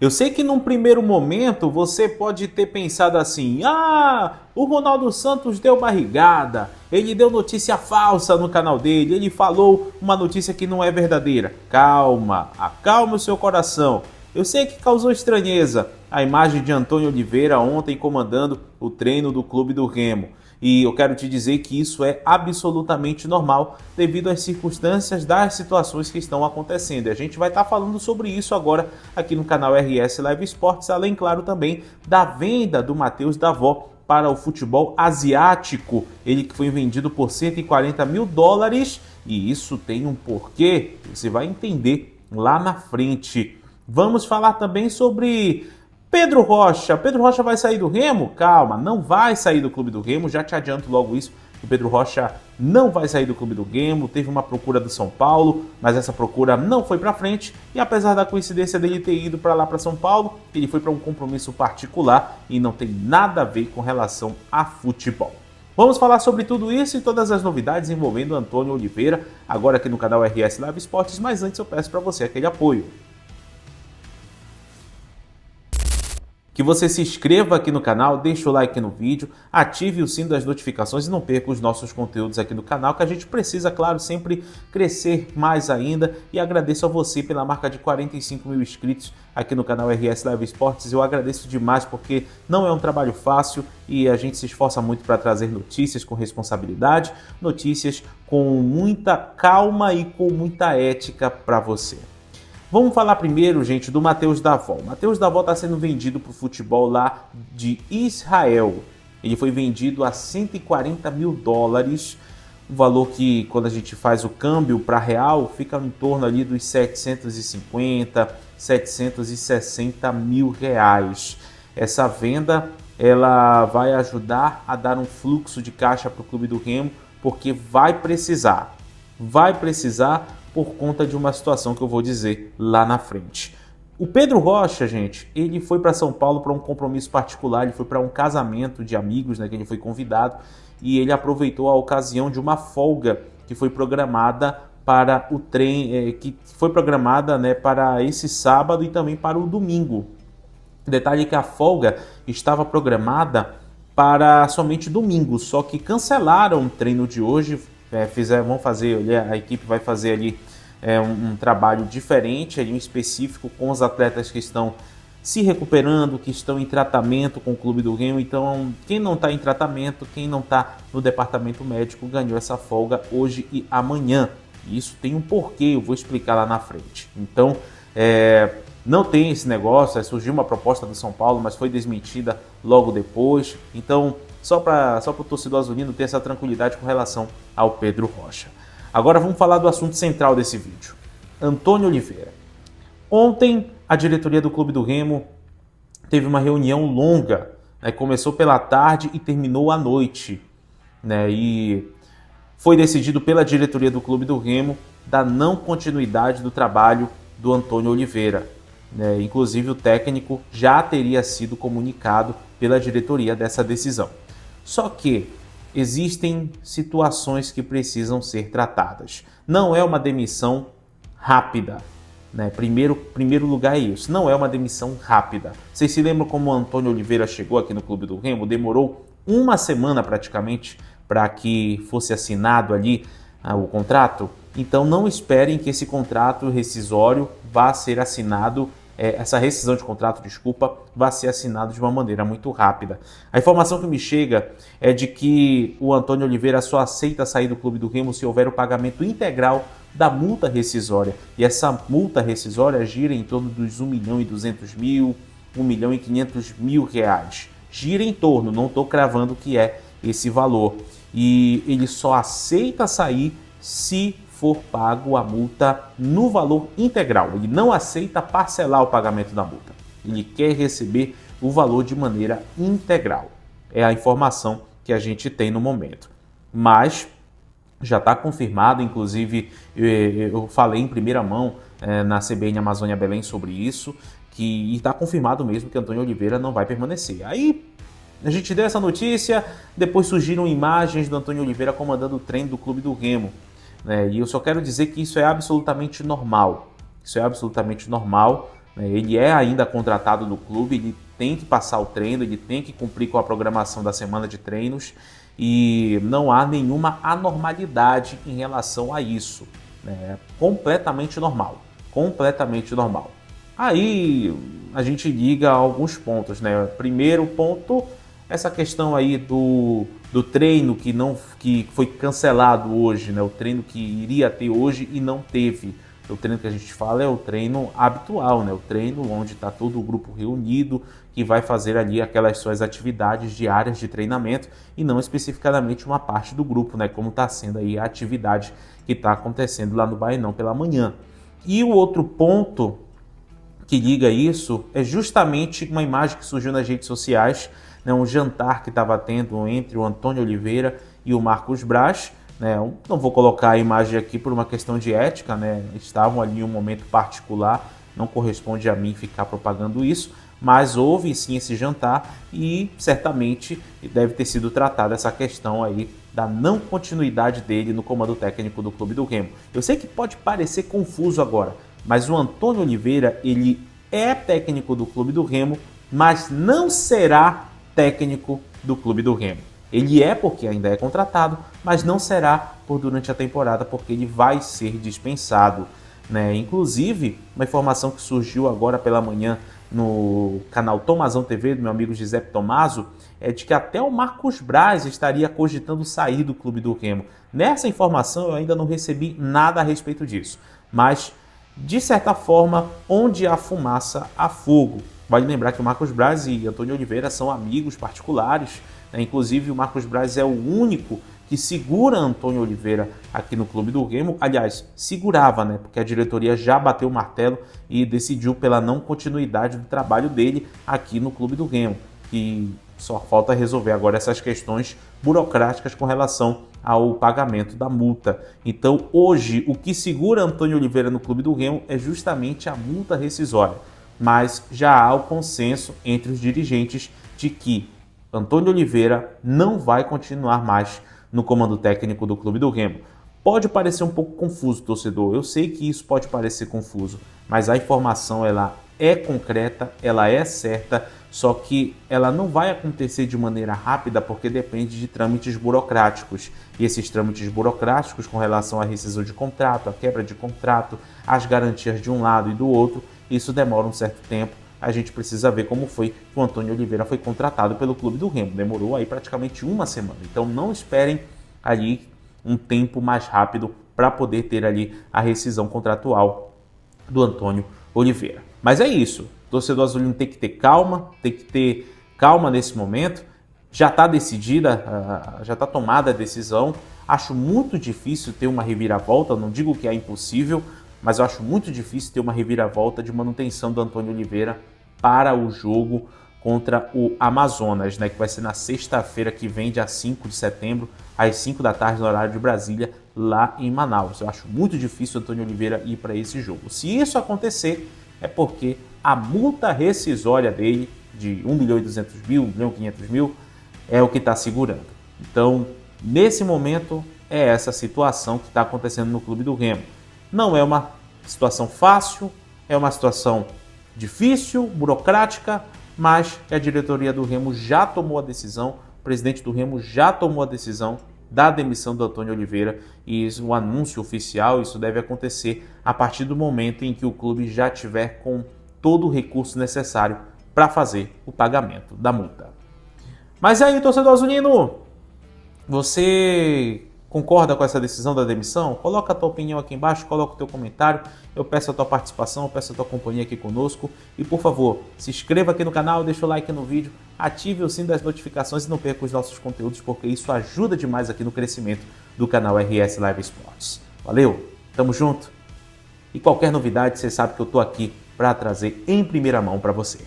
Eu sei que num primeiro momento você pode ter pensado assim: o Ronaldo Santos deu barrigada, ele deu notícia falsa no canal dele, ele falou uma notícia que não é verdadeira. Calma, acalma o seu coração. Eu sei que causou estranheza a imagem de Antônio Oliveira ontem comandando o treino do Clube do Remo. E eu quero te dizer que isso é absolutamente normal devido às circunstâncias das situações que estão acontecendo. E a gente vai estar falando sobre isso agora aqui no canal RS Live Esportes, além, claro, também da venda do Matheus Davó para o futebol asiático. Ele que foi vendido por 140 mil dólares e isso tem um porquê, você vai entender lá na frente. Vamos falar também sobre Pedro Rocha. Pedro Rocha vai sair do Remo? Calma, não vai sair do Clube do Remo. Já te adianto logo isso. O Pedro Rocha não vai sair do Clube do Remo. Teve uma procura do São Paulo, mas essa procura não foi para frente. E apesar da coincidência dele ter ido para lá para São Paulo, ele foi para um compromisso particular e não tem nada a ver com relação a futebol. Vamos falar sobre tudo isso e todas as novidades envolvendo Antônio Oliveira, agora aqui no canal RS Live Esportes, mas antes eu peço para você aquele apoio. Que você se inscreva aqui no canal, deixe o like no vídeo, ative o sino das notificações e não perca os nossos conteúdos aqui no canal, que a gente precisa, claro, sempre crescer mais ainda. E agradeço a você pela marca de 45 mil inscritos aqui no canal RS Live Esportes. Eu agradeço demais porque não é um trabalho fácil e a gente se esforça muito para trazer notícias com responsabilidade, notícias com muita calma e com muita ética para você. Vamos falar primeiro, gente, do Matheus Davó. O Matheus Davó está sendo vendido para o futebol lá de Israel. Ele foi vendido a 140 mil dólares, um valor que, quando a gente faz o câmbio para real, fica em torno ali dos 750, 760 mil reais. Essa venda ela vai ajudar a dar um fluxo de caixa para o Clube do Remo, porque vai precisar por conta de uma situação que eu vou dizer lá na frente. O Pedro Rocha, gente, ele foi para São Paulo para um compromisso particular, ele foi para um casamento de amigos, né, que ele foi convidado, e ele aproveitou a ocasião de uma folga que foi programada para o trem, que foi programada, né, para esse sábado e também para o domingo. Detalhe que a folga estava programada para somente domingo, só que cancelaram o treino de hoje. A equipe vai fazer ali um trabalho diferente, ali, um específico com os atletas que estão se recuperando, que estão em tratamento com o Clube do Remo. Então, quem não está em tratamento, quem não está no departamento médico, ganhou essa folga hoje e amanhã. E isso tem um porquê, eu vou explicar lá na frente. Então, não tem esse negócio, surgiu uma proposta do São Paulo, mas foi desmentida logo depois. Então, só para o torcedor azulino ter essa tranquilidade com relação ao Pedro Rocha. Agora vamos falar do assunto central desse vídeo. Antônio Oliveira. Ontem, a diretoria do Clube do Remo teve uma reunião longa, né? Começou pela tarde e terminou à noite, né? E foi decidido pela diretoria do Clube do Remo da não continuidade do trabalho do Antônio Oliveira, né? Inclusive, o técnico já teria sido comunicado pela diretoria dessa decisão. Só que existem situações que precisam ser tratadas. Não é uma demissão rápida, né? Primeiro lugar é isso. Não é uma demissão rápida. Vocês se lembram como o Antônio Oliveira chegou aqui no Clube do Remo? Demorou uma semana praticamente para que fosse assinado ali o contrato. Então não esperem que esse contrato rescisório vá ser assinado, essa rescisão de contrato, vai ser assinado de uma maneira muito rápida. A informação que me chega é de que o Antônio Oliveira só aceita sair do Clube do Remo se houver o pagamento integral da multa rescisória. E essa multa rescisória gira em torno dos 1.200.000, 1.500.000 reais. Gira em torno, não estou cravando que é esse valor. E ele só aceita sair se for pago a multa no valor integral. Ele não aceita parcelar o pagamento da multa. Ele quer receber o valor de maneira integral. É a informação que a gente tem no momento. Mas já está confirmado, inclusive eu falei em primeira mão na CBN Amazônia Belém sobre isso, que está confirmado mesmo que Antônio Oliveira não vai permanecer. Aí a gente deu essa notícia, depois surgiram imagens do Antônio Oliveira comandando o treino do Clube do Remo. E eu só quero dizer que isso é absolutamente normal. Isso é absolutamente normal. né? Ele é ainda contratado do clube, ele tem que passar o treino, ele tem que cumprir com a programação da semana de treinos e não há nenhuma anormalidade em relação a isso, né? É completamente normal, completamente normal. Aí a gente liga a alguns pontos, né? Primeiro ponto, essa questão aí do treino que foi cancelado hoje, né? O treino que iria ter hoje e não teve. O treino que a gente fala é o treino habitual, né? O treino onde está todo o grupo reunido, que vai fazer ali aquelas suas atividades diárias de treinamento e não especificadamente uma parte do grupo, né? Como está sendo aí a atividade que está acontecendo lá no Baenão pela manhã. E o outro ponto que liga isso é justamente uma imagem que surgiu nas redes sociais, né? Um jantar que estava tendo entre o Antônio Oliveira e o Marcos Braz, né? Eu não vou colocar a imagem aqui por uma questão de ética, né? Estavam ali em um momento particular, não corresponde a mim ficar propagando isso, mas houve sim esse jantar e certamente deve ter sido tratada essa questão aí da não continuidade dele no comando técnico do Clube do Remo. Eu sei que pode parecer confuso agora, mas o Antônio Oliveira, ele é técnico do Clube do Remo, mas não será técnico do Clube do Remo. Ele é porque ainda é contratado, mas não será por durante a temporada, porque ele vai ser dispensado, né? Inclusive, uma informação que surgiu agora pela manhã no canal Tomazão TV, do meu amigo Giuseppe Tomaso, é de que até o Marcos Braz estaria cogitando sair do Clube do Remo. Nessa informação eu ainda não recebi nada a respeito disso, mas de certa forma, onde há fumaça, há fogo. Vale lembrar que o Marcos Braz e Antônio Oliveira são amigos particulares, né? Inclusive o Marcos Braz é o único que segura Antônio Oliveira aqui no Clube do Remo. Aliás, segurava, né? Porque a diretoria já bateu o martelo e decidiu pela não continuidade do trabalho dele aqui no Clube do Remo. E só falta resolver agora essas questões burocráticas com relação ao pagamento da multa. Então, hoje, o que segura Antônio Oliveira no Clube do Remo é justamente a multa rescisória. Mas já há o consenso entre os dirigentes de que Antônio Oliveira não vai continuar mais no comando técnico do Clube do Remo. Pode parecer um pouco confuso, torcedor. Eu sei que isso pode parecer confuso, mas a informação ela é concreta, ela é certa, só que ela não vai acontecer de maneira rápida porque depende de trâmites burocráticos. E esses trâmites burocráticos com relação à rescisão de contrato, à quebra de contrato, as garantias de um lado e do outro, isso demora um certo tempo. A gente precisa ver como foi que o Antônio Oliveira foi contratado pelo Clube do Remo. Demorou aí praticamente uma semana. Então não esperem ali um tempo mais rápido para poder ter ali a rescisão contratual do Antônio Oliveira. Mas é isso. O torcedor azulino tem que ter calma nesse momento. Já está decidida, já está tomada a decisão. Acho muito difícil ter uma reviravolta, não digo que é impossível, mas eu acho muito difícil ter uma reviravolta de manutenção do Antônio Oliveira para o jogo contra o Amazonas, né, que vai ser na sexta-feira que vem, dia 5 de setembro, às 5 da tarde, no horário de Brasília, lá em Manaus. Eu acho muito difícil o Antônio Oliveira ir para esse jogo. Se isso acontecer, é porque a multa rescisória dele, de 1.200.000, 1.500.000, é o que está segurando. Então, nesse momento, é essa situação que está acontecendo no Clube do Remo. Não é uma situação fácil, é uma situação difícil, burocrática, mas que a diretoria do Remo já tomou a decisão, o presidente do Remo já tomou a decisão da demissão do Antônio Oliveira e o anúncio oficial, isso deve acontecer a partir do momento em que o clube já tiver com todo o recurso necessário para fazer o pagamento da multa. Mas aí, torcedor azulino, você concorda com essa decisão da demissão? Coloca a tua opinião aqui embaixo, coloca o teu comentário. Eu peço a tua participação, eu peço a tua companhia aqui conosco. E por favor, se inscreva aqui no canal, deixa o like no vídeo, ative o sino das notificações e não perca os nossos conteúdos, porque isso ajuda demais aqui no crescimento do canal RS Live Sports. Valeu, tamo junto. E qualquer novidade, você sabe que eu tô aqui para trazer em primeira mão para você.